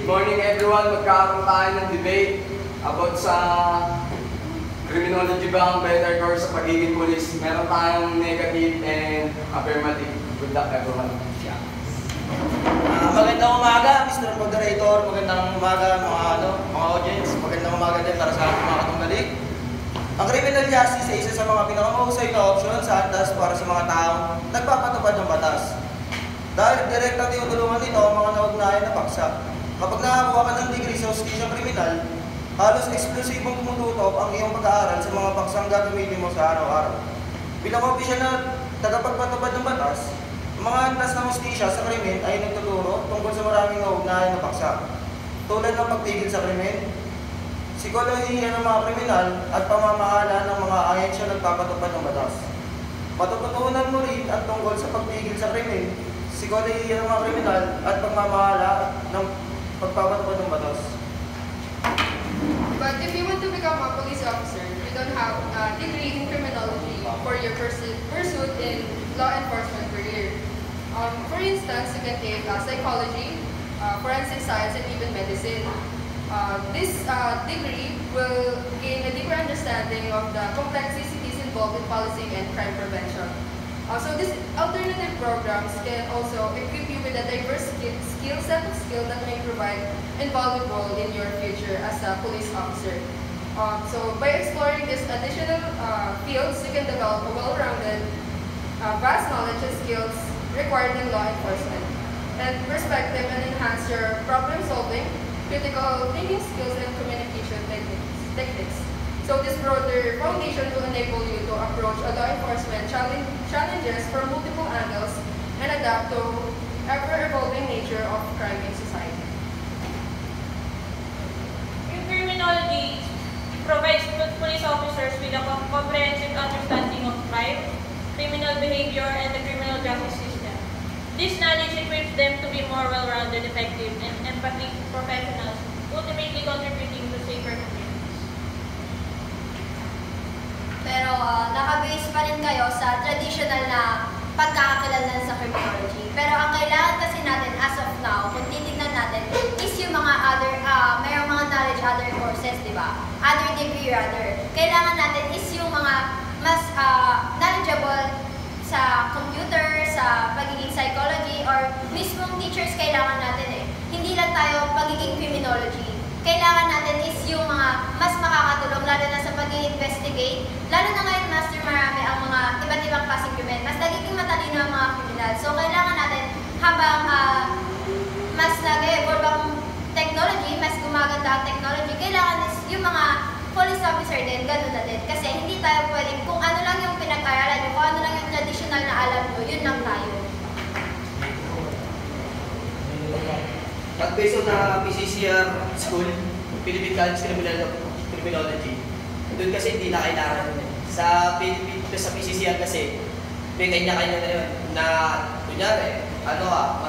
morning everyone. Magkakaroon tayo ng debate about sa criminology ba ang better course sa pagiging police. Meron tayong negative and affirmative. Good luck everyone. Yeah. Magandang umaga, Mr. Moderator. Magandang umaga mga audience. Magandang umaga din para sa ating mga katumbalik. Ang criminal justice ay isa sa mga pinakamahusay na opsyon sa antas para sa mga taong nagpapatupad ng batas. Dahil direktang tinutulungan nito ang mga naugnayan na paksa. Kapag nakakuha ka ng degree sa hustisya kriminal, halos eksklusibong tumututok ang iyong pag-aaral sa mga paksang gagamitin mo sa araw-araw. Bilang opisyal na tagapagpatupad ng batas, ang mga antas ng hustisya sa krimen ay nagtuturo tungkol sa maraming naugnayan na paksa. Tulad ng pagpigil sa krimen, psikolohiya ng mga kriminal at pamamahala ng mga ahensya nagpapatupad ng batas. Matututunan mo rin ang tungkol sa pagpigil sa krimen, psikolohiya ng mga kriminal at pamamahala ng pagpapatupad ng batas. But if you want to become a police officer, you don't have a degree in criminology for your pursuit in law enforcement career. For instance, you can take psychology, forensic science, and even medicine. This degree will gain a deeper understanding of the complexities involved in policy and crime prevention. So these alternative programs can also equip you with a diverse set of skills that may provide invaluable in your future as a police officer. So by exploring these additional fields, you can develop a well-rounded, vast knowledge and skills required in law enforcement, and perspective and enhance your problem solving, critical thinking skills, and communication techniques. So this broader foundation will enable you to approach a law enforcement challenges from multiple angles and adapt to ever-evolving nature of crime in society. Criminology provides police officers with a comprehensive understanding of crime, criminal behavior, and the criminal justice system. This knowledge equips them to be more well-rounded, effective, and empathic professionals, ultimately contributing to safer communities. Pero nakabase pa rin kayo sa traditional na pagkakakilanlan sa criminology. Pero ang kailangan kasi natin as of now, kung titignan natin, is yung mga mayroong mga knowledge, other courses, di ba? Other degree rather. Kailangan natin is yung mga mas knowledgeable sa computer, sa pagiging psychology, or mismong teachers kailangan natin eh. Hindi lang tayo pagiging criminology. Kailangan natin is yung mga mas makakatulong, lalo na sa pag-i-investigate. Lalo na ngayon, Master, marami ang mga iba't ibang klaseng krimen. Mas nagiging matalino ang mga kriminal. So, kailangan natin, habang mas nag-evolve ang technology, mas gumaganda ang technology, kailangan is yung mga police officer din, ganun na din. Kasi hindi tayo pwedeng, kung ano lang yung pinag-aralan nyo, kung ano lang yung traditional na alam nyo, yun lang tayo. At based on PCCR School, Philippine College Criminology, doon kasi hindi na kailangan yun eh. Sa PCCR kasi, may kanya-kanya na yun, na kunyari,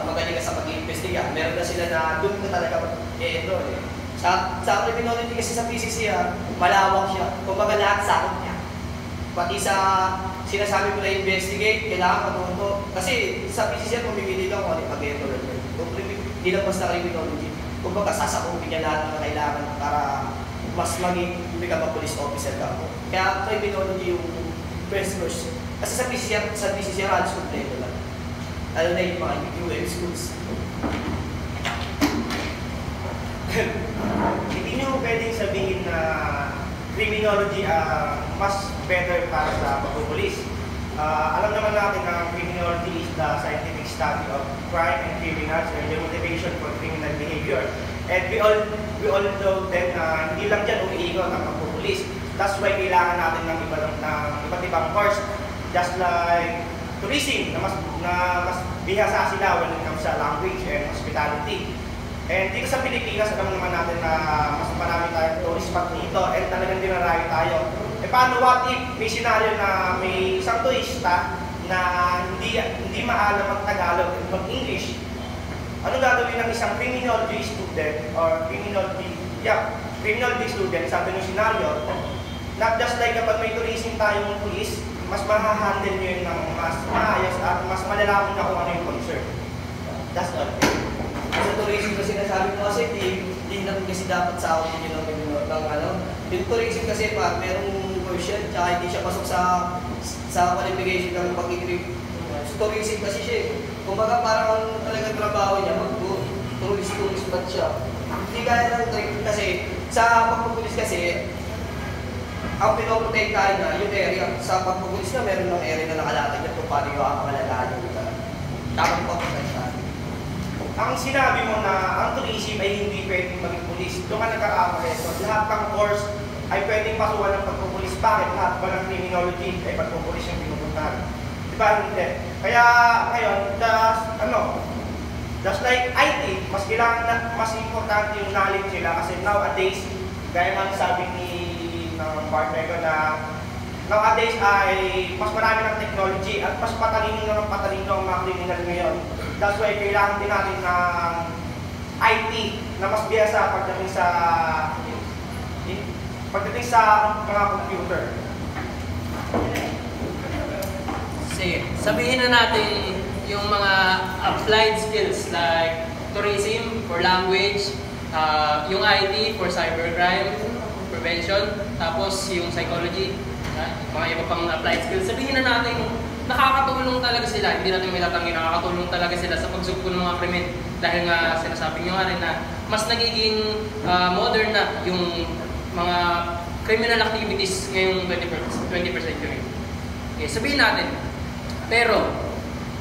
magaling ka sa pag-iimbestiga, meron na sila na doon ka talaga mag-e-enroll eh. Sa criminology kasi sa PCCR, malawak siya, kumbaga lahat sakot niya. Pati sa sinasabi mo na investigate, kailangan matuto. Kasi sa PCCR, pumipili lang kung ano yung pag-e-enroll. Hindi lang basta criminology. Kung baga, sasakupin niya lahat ng kailangan para mas maging become a police officer ka. Kaya criminology yung best course. Kasi sa PCCR, halos kompleto lang. Lalo na yung mga UM schools. Hindi nyo pwedeng sabihin na criminology mas better para sa pagpupulis. Alam naman natin na criminology is the scientific study of crime and criminals and the motivation for criminal behavior. And we all know then na hindi lang dyan umiikot ang pagpupulis. That's why kailangan natin ng iba't ibang course. Just like tourism, na mas bihasa sila when it comes sa language and hospitality. And dito sa Pilipinas, alam naman natin na mas marami tayong tourist spot dito and talagang dinarayo tayo. E paano what if may senaryo na may isang turista na hindi maalam mag-Tagalog at mag-English? Ano gagawin ng isang criminology student or criminology student sa ganung senaryo? Not just like kapag may tourism tayong police, mas mahahandle nyo yun ng mas maayos at mas malalaman na kung ano yung concern. That's all. Sa tourism kasi sinasabi sabi ko kasi, hindi natin kasi dapat sa akin yun ng ano. Yung tourism kasi pag merong version, tsaka hindi siya pasok sa qualification ng pag-i-trip. Tourism kasi siya eh. Kumbaga parang talagang trabaho niya, mag-tourist ba't siya. Hindi kaya ng trip kasi, sa pagpupulis kasi, ang pinoprotektahan na yung area. Sa pagpupulis na meron ng area na nakalatag niya kung paano yung kapangalagaan yung tamang pagprotektahan. Ang sinabi mo na ang tourism ay hindi pwedeng maging pulis, doon ka nagkakapareso. Lahat ng course ay pwedeng pasukan ng pagpupulis. Bakit? Lahat ba ng criminology ay pagpupulis yung pinupuntahan? Diba? Hindi. Kaya ngayon, just like IT, mas kailangan na, mas importante yung knowledge nila kasi nowadays, gaya nga sabi ng partner ko na nowadays ay mas marami ng technology at mas patalino ang mga criminal ngayon. That's why kailangan din natin ng IT na mas biyasa pagdating sa mga computer. Sige, sabihin na natin yung mga applied skills like tourism for language, yung IT for cybercrime prevention, tapos yung psychology, mga iba pang applied skills. Sabihin na natin nakakatulong talaga sila, hindi natin may tatanggi, nakakatulong talaga sila sa pagsugpo ng mga krimen dahil nga sinasabi nyo nga rin na mas nagiging modern na yung mga criminal activities ngayong 21st century. Okay, sabihin natin, pero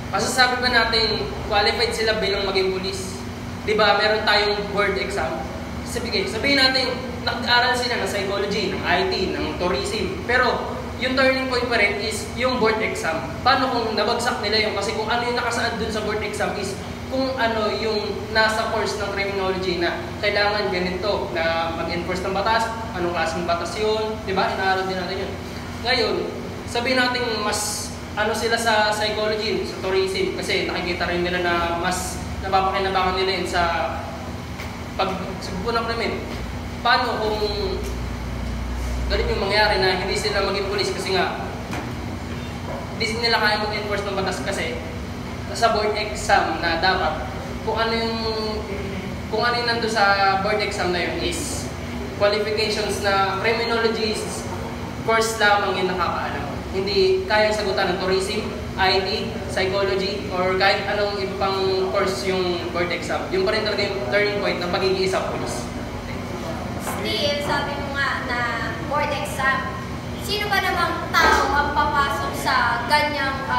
masasabi ba natin qualified sila bilang maging pulis? Diba, meron tayong board exam. Sabihin natin, nag-aaral sila ng psychology, ng IT, ng tourism, pero yung turning point pa rin is yung board exam. Paano kung nabagsak nila yung, kasi kung ano yung nakasaad dun sa board exam is kung ano yung nasa course ng criminology na kailangan ganito na mag-enforce ng batas, anong klaseng batas yun, di ba? Inaaral din natin yun. Ngayon, sabihin natin mas ano sila sa psychology, sa tourism, kasi nakikita rin nila na mas napapakinabangan nila yun sa pagsugpo ng krimen. Paano kung ganun yung mangyari na hindi sila maging pulis kasi nga hindi nila kaya mag-enforce ng batas kasi sa board exam na dapat kung ano yung nandun sa board exam na yun is qualifications na criminology course lamang yung nakakaalam. Hindi kaya sagutan ng tourism, IT, psychology, or kahit anong iba pang course yung board exam. Yung pa rin talaga yung turning point ng pagiging isang pulis. Steve, sabi mo nga na board exam. Sino ba namang tao ang papasok sa ganyang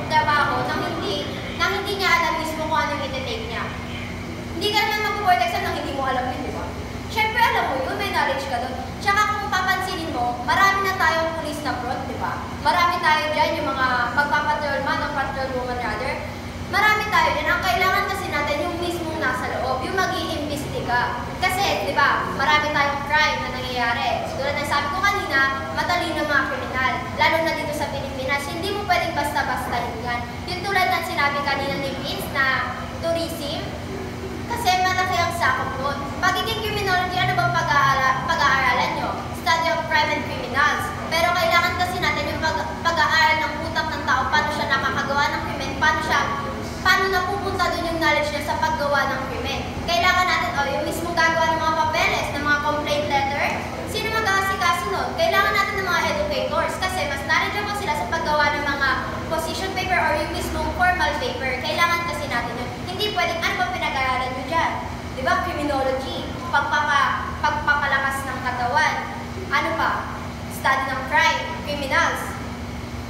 trabaho nang hindi niya alam mismo kung anong iti-take niya? Hindi ka naman mag-board exam nang hindi mo alam yun, di ba? Siyempre alam mo yun, may knowledge ka doon. Tsaka kung papansinin mo, marami na tayong police na front, di ba? Marami tayo dyan, yung mga magpapatrol man o patrol woman rather. Marami tayo dyan. Ang kailangan kasi natin yung mismong nasa loob, yung mag-iimbestiga. Kasi, di ba, marami tayong crime na nangyayari. Tulad ng sabi ko kanina, matalino mga kriminal. Lalo na dito sa Pilipinas, hindi mo pwedeng basta-basta yan. Yung tulad ng sinabi kanina ni Vince na tourism, kasi malaki ang sakop nun. Pagiging criminology, ano bang pag-aaralan nyo? Study of crime and criminals. Pero kailangan kasi natin yung pag-aaral ng utak ng tao, paano siya nakakagawa ng krimen, paano napupunta dun yung knowledge niya sa paggawa ng krimen. Kailangan natin, yung mismo gagawa ng mga papeles, ng mga complaint letter, sino mag-aasikaso nun? Kailangan natin ng mga educators kasi mas knowledgeable sila sa paggawa ng mga position paper or yung mismong formal paper. Kailangan kasi natin yun. Hindi pwedeng, ano ba pinag-aaralan nyo dyan? Diba? Criminology, pagpapalakas ng katawan, ano pa? Study ng crime, criminals.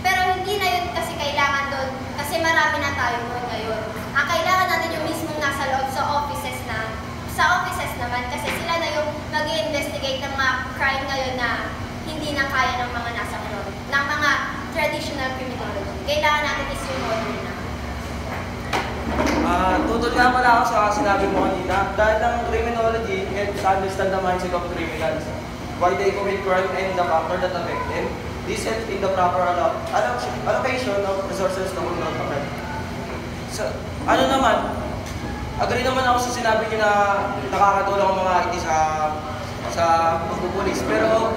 Pero hindi na yun kasi kailangan doon kasi marami na tayo doon ngayon. Ang kailangan natin yung mismong nasa loob sa offices naman kasi sila na yung mag-i-investigate ng mga crime ngayon na hindi na kaya ng mga nasa loob, ng mga traditional criminology. Kailangan natin is yung modern na. Tutol nga pala ako sa sinabi mo kanina. Dahil ang criminology helps understand the mindset of criminals, why they commit crime and the factor that affect them. This helps in the proper allocation of resources to criminal crime. So, ano naman, agree naman ako sa sinabi niyo na nakakatulong ang mga IT sa pagpupulis. Pero,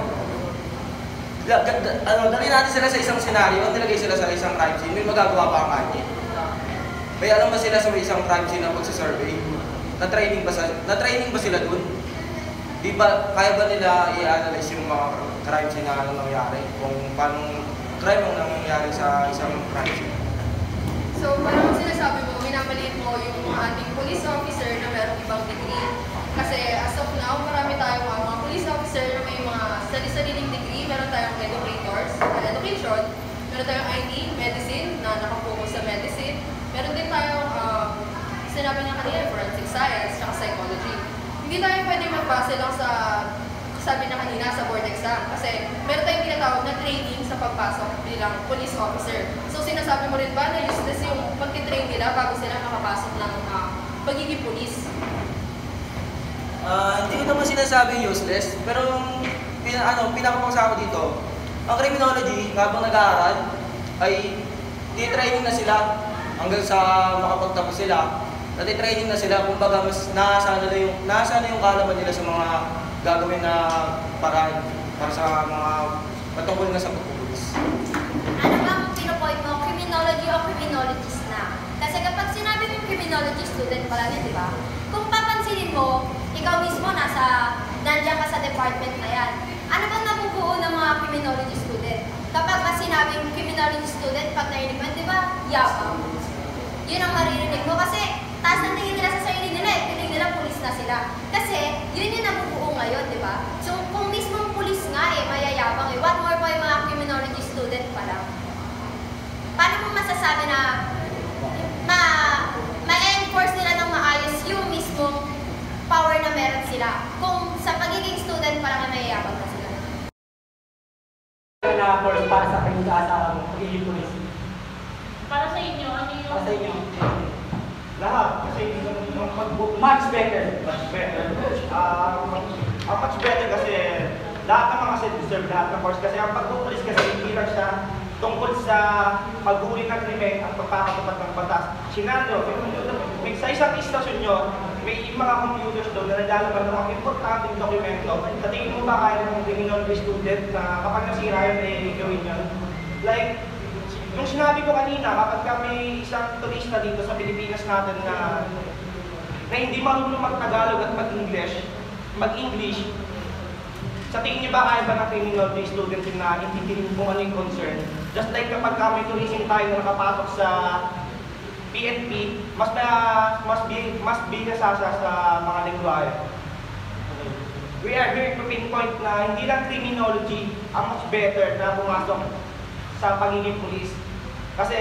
dali natin sila sa isang senaryo, nilagay sila sa isang crime scene, may magagawa pa ang IT. May alam ba sila sa isang crime scene na pagsasurvey? na-training ba sila dun? Di ba, kaya ba nila i-analyze yung mga crimes na nangyari? Kung paano crime ang nangyari sa isang crime scene? So, parang sinasabi mo, minamaliit mo yung mga ating police officer na merong ibang degree. Kasi as of now, marami tayong mga police officer na may mga sariling degree. Meron tayong education, meron tayong IT, medicine, na nakapokus sa medicine. Meron din tayong, sinabi niya kanina, forensic science, saka psychology. Hindi tayo pwede magbase lang sa, sabi na kanina, sa board exam. Kasi meron tayong tinatawag na training sa pagpasok bilang police officer. So sinasabi mo rin ba na useless yung pagtitrain nila bago sila makapasok ng pagiging police? Hindi ko naman sinasabi useless, pero pinakapangsa ko dito, ang criminology, habang nag-aaral, ay di-training na sila hanggang sa makapagtapos sila. Nati-training na sila, kumbaga mas nasa na yung kaalaman nila sa mga gagawin na paraan para sa mga patungkol na sa pagpupulis. Ano bang pinopoint mo? Criminology o criminologist na? Kasi kapag sinabi mo criminology student pala niya, di ba? Kung papansinin mo, ikaw mismo nandiyan ka sa department na yan. Ano bang nabubuo ng mga criminology student? Kapag sinabing criminology student, pag narinig mo, di ba? Yabang. Yun ang maririnig mo kasi taas ang tingin nila sa sarili nila eh. Piling nila pulis na sila. Kasi yun yung nabubuo ngayon, di ba? So kung mismong pulis nga eh, mayayabang eh. What more pa yung mga criminology student pa lang? Paano mo masasabi na ma-enforce nila ng maayos yung mismong power na meron sila kung sa pagiging student pa lang ay mayayabang na sila? Na for para sa akin sa pagiging pulis. Para sa inyo, ano yung... Para sa inyo. Lahat. Kasi Much better. much better. Much better kasi lahat naman kasi deserve lahat ng course. Kasi ang pagpupulis kasi hindi lang siya tungkol sa paghuli ng krimen at pagpapatupad ng batas. Sinado, sa isang istasyon nyo, may mga computers doon na naglalaman ng mga importanteng dokumento. Sa tingin mo ba kaya ng criminology student na kapag nasira yun, ay gawin yun? Like, yung sinabi ko kanina, kapag may isang turista dito sa Pilipinas natin na hindi marunong mag-Tagalog at mag-English, sa tingin niyo ba kaya ba ng criminology student na intindihin kung ano yung concern? Just like kapag may tourism tayo na nakapasok sa PNP, mas binasa siya sa mga lingwahe. We are here to pinpoint na hindi lang criminology ang mas better na pumasok sa pagiging pulis. Kasi,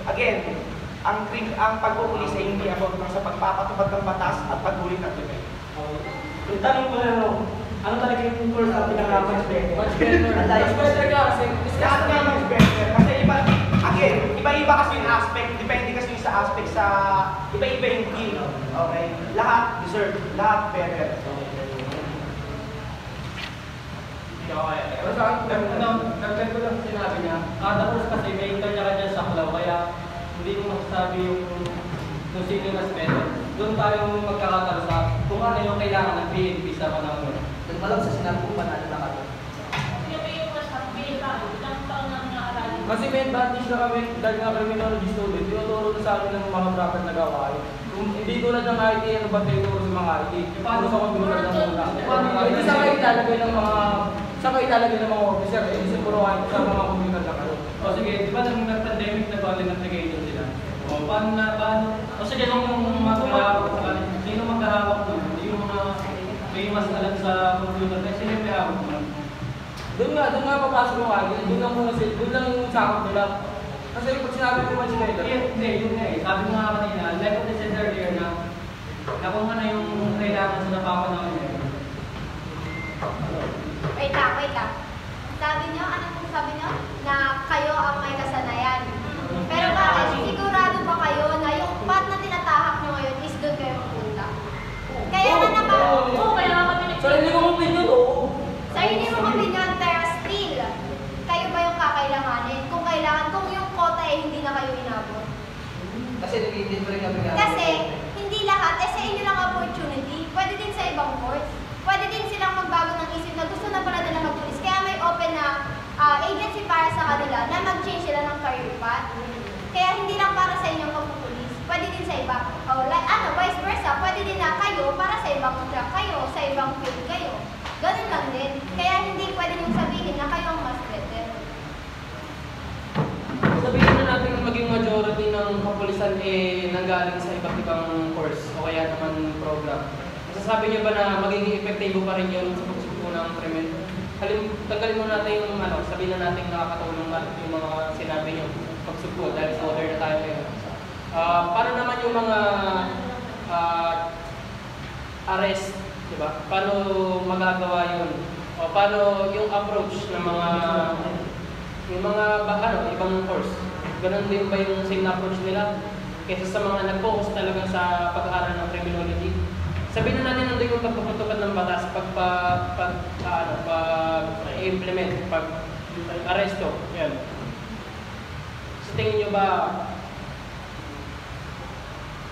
again, ang pagpupulis ay hindi about lang sa pagpapatupad ng batas at paghuli ng krimen. Yung tanong ko na ano talaga yung course na pinaka-much better? Much better. Much better ka kasi Lahat nga much better. Kasi iba-iba kasi yung aspect. Depende kasi yung sa aspect sa iba-iba yung field. Okay? Lahat deserve. Lahat better. Pero sa akin, nagdag ko lang sinabi niya, kada course kasi may kanya-kanya saklaw, kaya hindi mo masasabi yung sino yung mas better. Doon tayo magkakatalo sa kung ano yung kailangan ng PNP sa panahon. Doon pa lang sa sinabi ko, panalo na kami. Sino ba yung mas happy tayo? Ilang taon na nangyarali? Kasi may advantage na kami dahil nga criminology student, tinuturo na sa amin ng mga bracket na gawain. Kung hindi tulad ng IT, ano ba tinuturo sa mga IT? Paano sa computer ng muna? Hindi sa kayo ilalagay ng mga officer, hindi sinuruan sa mga computer na kayo. O sige, di ba nung nag-pandemic nag-online application sila? O paano? O sige, nung maghahawak sa kanila, sino maghahawak nun? Yung mga may mas alam sa computer, kasi sino yung may hawak nun? Doon nga papasok mo kagad, doon lang yung sakot nila. Kasi pag sinabi ko much better. Hindi, yun nga eh. Sabi mo nga kanina, like what I said earlier na kung ano yung kailangan sa napapanahon niya. Wait lang. Sabi niyo, ano pong sabi niyo? Na kayo ang may kasanayan. Pero bakit? Sigurado ba kayo na yung path na tinatahak niyo ngayon is doon kayo pupunta? Kaya nga Oo, kaya kami Sarili ko opinion, oo. sarili mo opinion, pero still, kayo ba yung kakailanganin? Kung yung quota ay hindi na kayo inabot. Kasi nag-iintindi pa rin kami nga. Kasi, hindi lahat, sa inyo lang opportunity. Pwede din sa ibang course. Pwede din silang magbago ng isip na gusto na pala nila mag-police. Kaya may open na agency para sa kanila na mag-change sila ng career path. Kaya hindi lang para sa inyong pagpupulis. Pwede din sa iba. Vice versa. Pwede din na nanggaling sa iba't ibang course o kaya naman program. Masasabi niyo ba na magiging epektibo pa rin yun sa pagsugpo ng krimen? Tanggalin mo natin yung sabihin na natin nakakatulong yung mga sinabi niyo pagsugpo dahil sa order na tayo ngayon. Paano naman yung mga arrest, di ba? Paano magagawa yun? O paano yung approach ng mga ibang course? Ganun din ba yung same approach nila? Kaysa sa mga nag-focus talaga sa pag-aaral ng criminology? Sabihin na natin nandun yung pagpapatupad ng batas, pag-implement, pag-aresto. Yan. Sa tingin nyo ba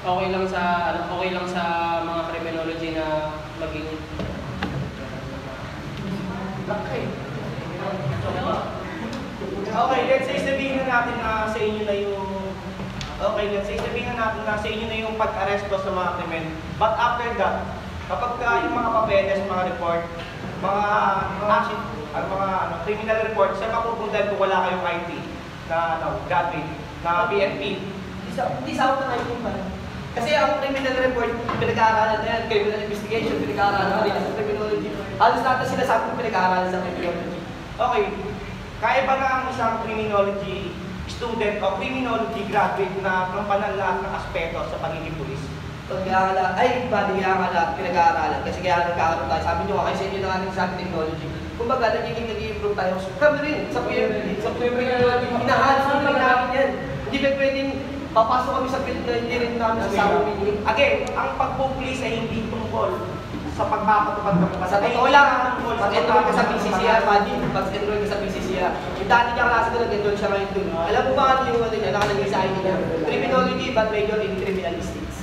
okay lang sa mga criminology na maging Okay, let's say sabihin na natin na sa inyo na yung pag-aresto sa mga krimen. But after that, kapag yung mga papeles, mga report, mga action, mga criminal report, saan mapupunta kung wala kayong IT na graduate, na PNP? Hindi sa out na IT pa. Kasi ang criminal report, pinag-aaralan na yan, criminal investigation, pinag-aaralan na rin sa criminology. Halos lahat na sinasabi ko pinag-aaralan sa criminology. Okay, kaya ba na ang isang criminology student o criminology graduate na kampanan lahat ng aspeto sa pagiging pulis? Pinag-aaralan. Kasi kaya nagkakaroon tayo. Sabi nyo, kasi inyo na nga sa technology. Kumbaga, nag-i-improve tayo. Kami rin, sa criminology, inahalos naman namin yan. Hindi ba pwedeng papasok kami sa field na hindi rin namin sa meaning. Again, ang pagpupulis ay hindi tungkol sa pagpapatupad ng batas. Sa totoo lang, pag-enroll ka sa PCCR, pag-enroll ka sa PCCR. Yung dati niya klase ko, nag-enroll siya ngayon dun. Alam mo ba ano yung niya, nakalagay sa ID niya? Criminology, but major in criminalistics.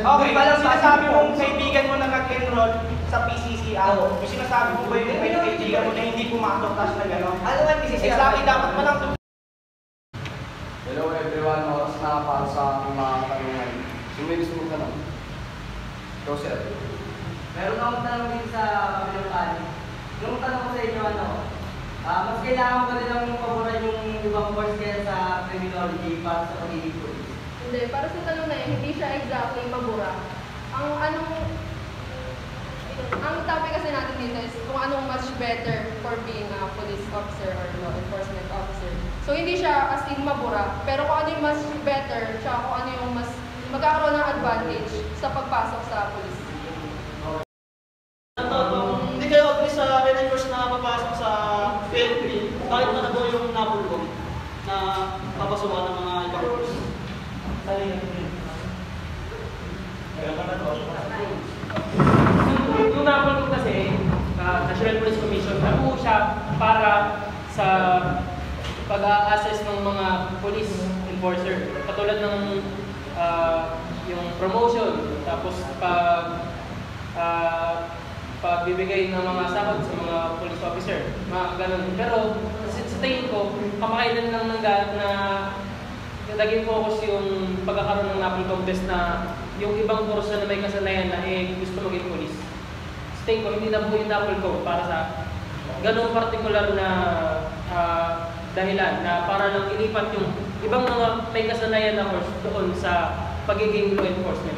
Okay, walang sinasabi mong kaibigan mo na nag-enroll sa PCCR. Yung sinasabi mo ba yung kaibigan mo na hindi pumasok, tapos na gano'n? Ano nga PCCR? Exactly, dapat pa lang. Hello everyone, oras na para sa aking mga katanungan. Sumilis mo ka na. Ikaw, sir. Meron akong tanong din sa kabilang panig. Yung tanong ko sa inyo, mas kailangan ba nilang paboran yung ibang course kaya sa criminology para sa pagiging police? Hindi, para sa tanong na yun, hindi siya exactly mabura. Ang topic kasi natin dito is kung anong much better for being a police officer or law enforcement officer. So hindi siya as in mabura, pero kung ano yung mas better, tsaka kung ano yung mas magkakaroon ng advantage sa pagpasok sa police. Hindi kayo agree sa kailan course na papasok sa PNP, kahit na nagawa yung napulong na papasukan ng mga ibang course? Yung napulong kasi, National Police Commission, nabuo siya para sa pag-a-assess ng mga police enforcer. Katulad ng yung promotion, tapos pagbibigay ng mga sahod sa mga police officer, mga ganun. Pero sa tingin ko, kamakailan lang na naging focus yung pagkakaroon ng NAPOL contest na yung ibang kurso na may kasanayan na gusto maging police. Sa tingin ko, hindi na po yung NAPOL code para sa ganung particular na dahilan na para lang ilipat yung ibang mga may kasanayan na course doon sa pagiging law enforcement